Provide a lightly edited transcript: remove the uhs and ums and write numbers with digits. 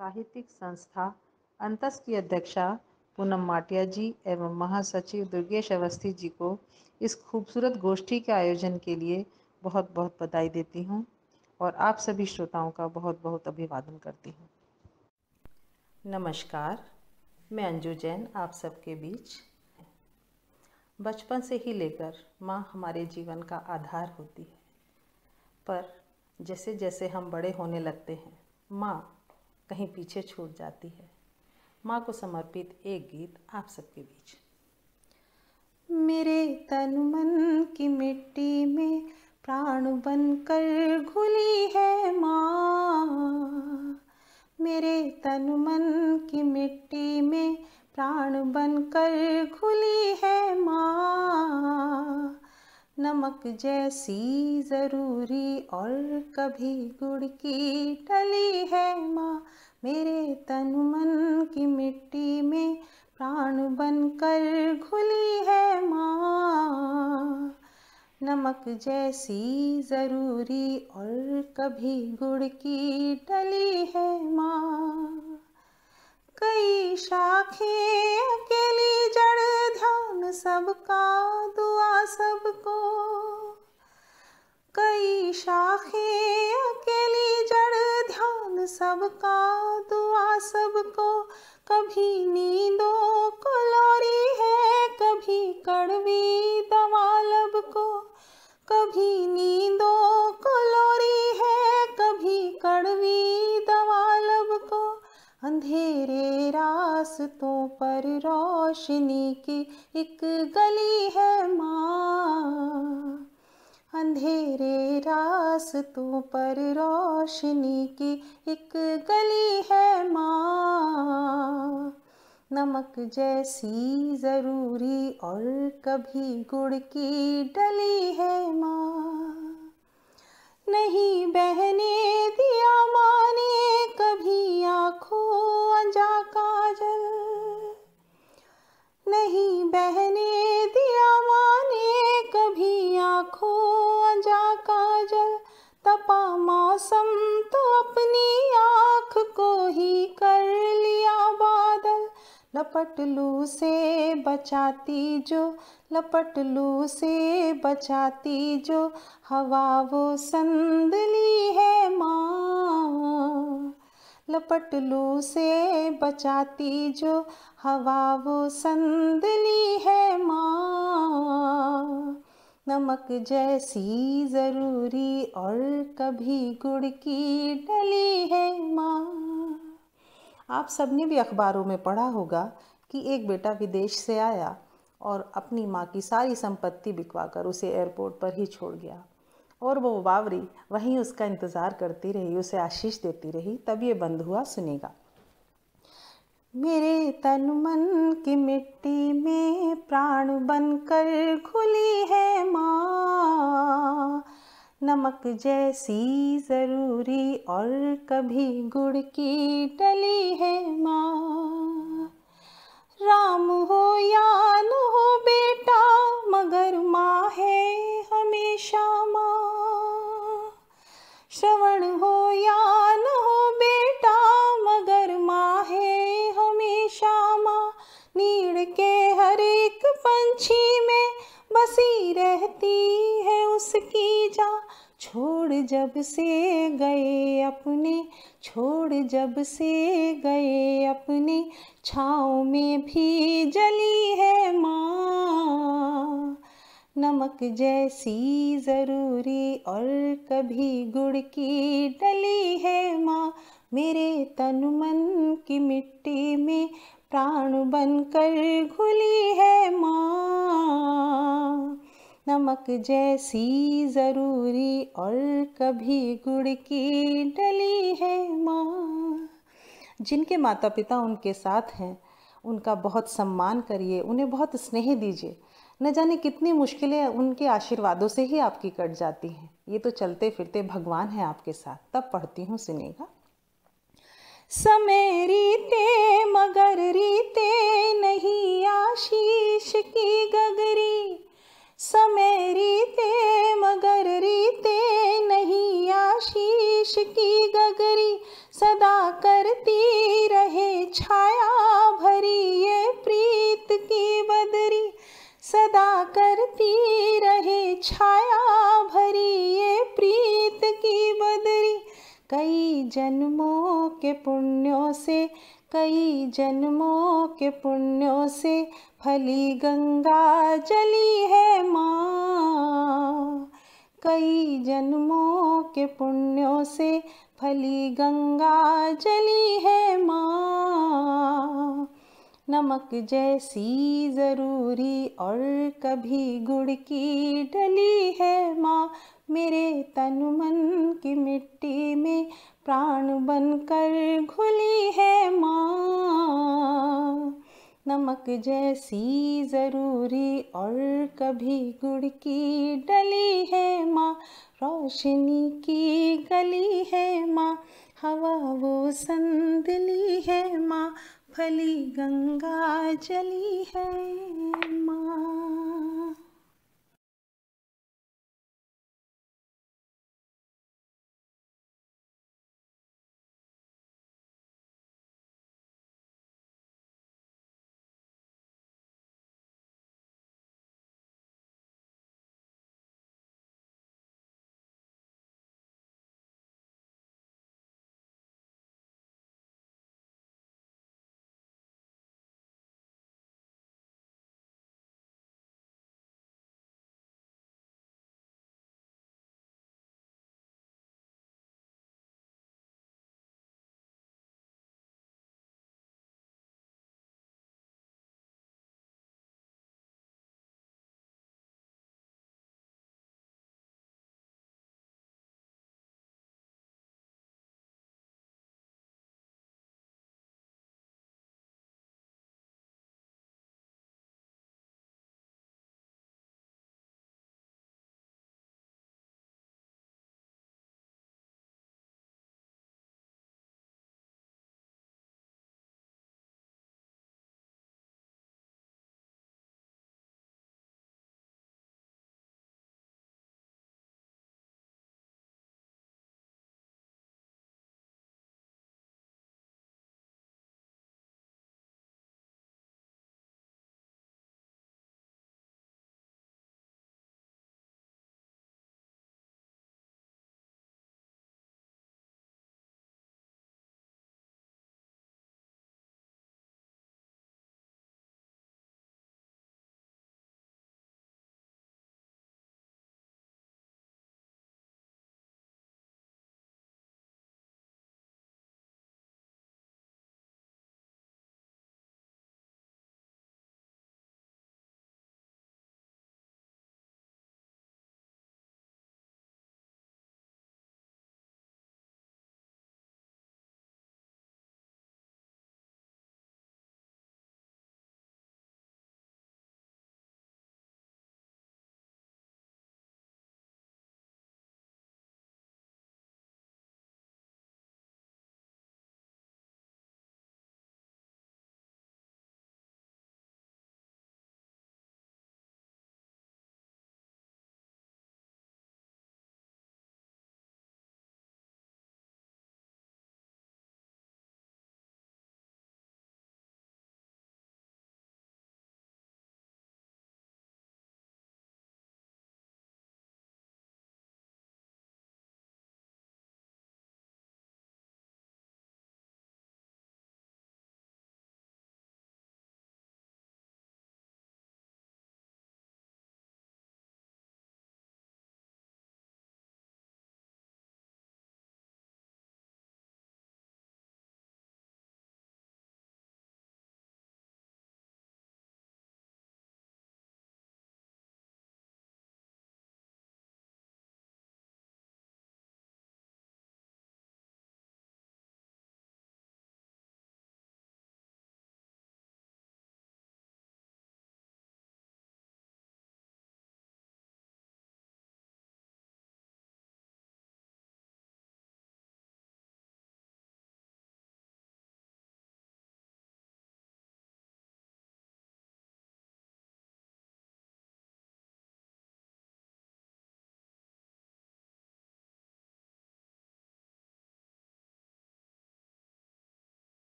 साहित्यिक संस्था अंतस की अध्यक्षा पूनम माटिया जी एवं महासचिव दुर्गेश अवस्थी जी को इस खूबसूरत गोष्ठी के आयोजन के लिए बहुत बहुत बधाई देती हूँ और आप सभी श्रोताओं का बहुत बहुत अभिवादन करती हूँ। नमस्कार, मैं अंजू जैन आप सबके बीच। बचपन से ही लेकर माँ हमारे जीवन का आधार होती है, पर जैसे जैसे हम बड़े होने लगते हैं माँ कहीं पीछे छूट जाती है। माँ को समर्पित एक गीत आप सबके बीच। मेरे तन मन की मिट्टी में प्राण बनकर घुली है माँ, मेरे तन मन की मिट्टी में प्राण बनकर घुली है माँ। नमक जैसी ज़रूरी और कभी गुड़ की डली है माँ, मेरे तन मन की मिट्टी में प्राण बनकर घुली है माँ। नमक जैसी ज़रूरी और कभी गुड़ की डली है माँ। कई शाखें अकेली जड़ ध्यान सबका दुआ सबको, कई शाखें अकेली जड़ ध्यान सबका दुआ सबको। कभी नींदों को लोरी है कभी कड़वी दवा लब को, कभी नींदों को लोरी है कभी कड़वी दवा लब को। अंधेरे रास्तों पर रोशनी की एक गली है माँ, अंधेरे रास्तों पर रोशनी की एक गली है माँ। नमक जैसी ज़रूरी और कभी गुड़ की डली है माँ। नहीं बहने दिया माँ ने कभी आँखों अंजा काजल, नहीं बहने दिया माँ ने कभी आँखों अंजा काजल। तपा मौसम तो अपनी आँख को ही कर लिया बादल, लपट लू से बचाती जो, लपट लू से बचाती जो हवा वो संदली है माँ, लपट लू से बचाती जो हवा वो संदली है माँ। नमक जैसी ज़रूरी और कभी गुड़ की डली है माँ। आप सबने भी अखबारों में पढ़ा होगा कि एक बेटा विदेश से आया और अपनी माँ की सारी संपत्ति बिकवाकर उसे एयरपोर्ट पर ही छोड़ गया और वो बावरी वहीं उसका इंतज़ार करती रही, उसे आशीष देती रही। तब ये बंद हुआ, सुनेगा। मेरे तन मन की मिट्टी में प्राण बनकर घुली है माँ, नमक जैसी ज़रूरी और कभी गुड़ की डली है माँ। राम हो या न हो बेटा मगर माँ है हमेशा माँ, श्रवण हो या न हो बेटा मगर माँ है हमेशा माँ। नीड़ के हर एक पंछी में बसी रहती है उसकी जान, छोड़ जब से गए अपने, छोड़ जब से गए अपने छाँव में भी जली है माँ। नमक जैसी ज़रूरी और कभी गुड़ की डली है माँ, मेरे तन मन की मिट्टी में प्राण बनकर घुली है माँ। नमक जैसी ज़रूरी और कभी गुड़ की डली है माँ। जिनके माता पिता उनके साथ हैं उनका बहुत सम्मान करिए, उन्हें बहुत स्नेह दीजिए। न जाने कितनी मुश्किलें उनके आशीर्वादों से ही आपकी कट जाती हैं। ये तो चलते फिरते भगवान हैं आपके साथ। तब पढ़ती हूँ, सुनेगा। समय रीते मगर रीते नहीं आशीष की गगरी, समय रीते मगर रीते नहीं आशीष शीश की गगरी सदा करती रहे छाया भरी, ये प्रीत की बदरी सदा करती रहे छाया भरी, ये प्रीत की बदरी। कई जन्मों के पुण्यों से, कई जन्मों के पुण्यों से फली गंगा जली है माँ। कई जन्मों के पुण्यों से फली गंगा जली है माँ। नमक जैसी ज़रूरी और कभी गुड़ की डली है माँ, मेरे तन मन की मिट्टी में प्राण बनकर घुली है माँ। नमक जैसी ज़रूरी और कभी गुड़ की डली है माँ, रोशनी की गली है माँ, हवा वो संदली है माँ, फली गंगा जली है माँ।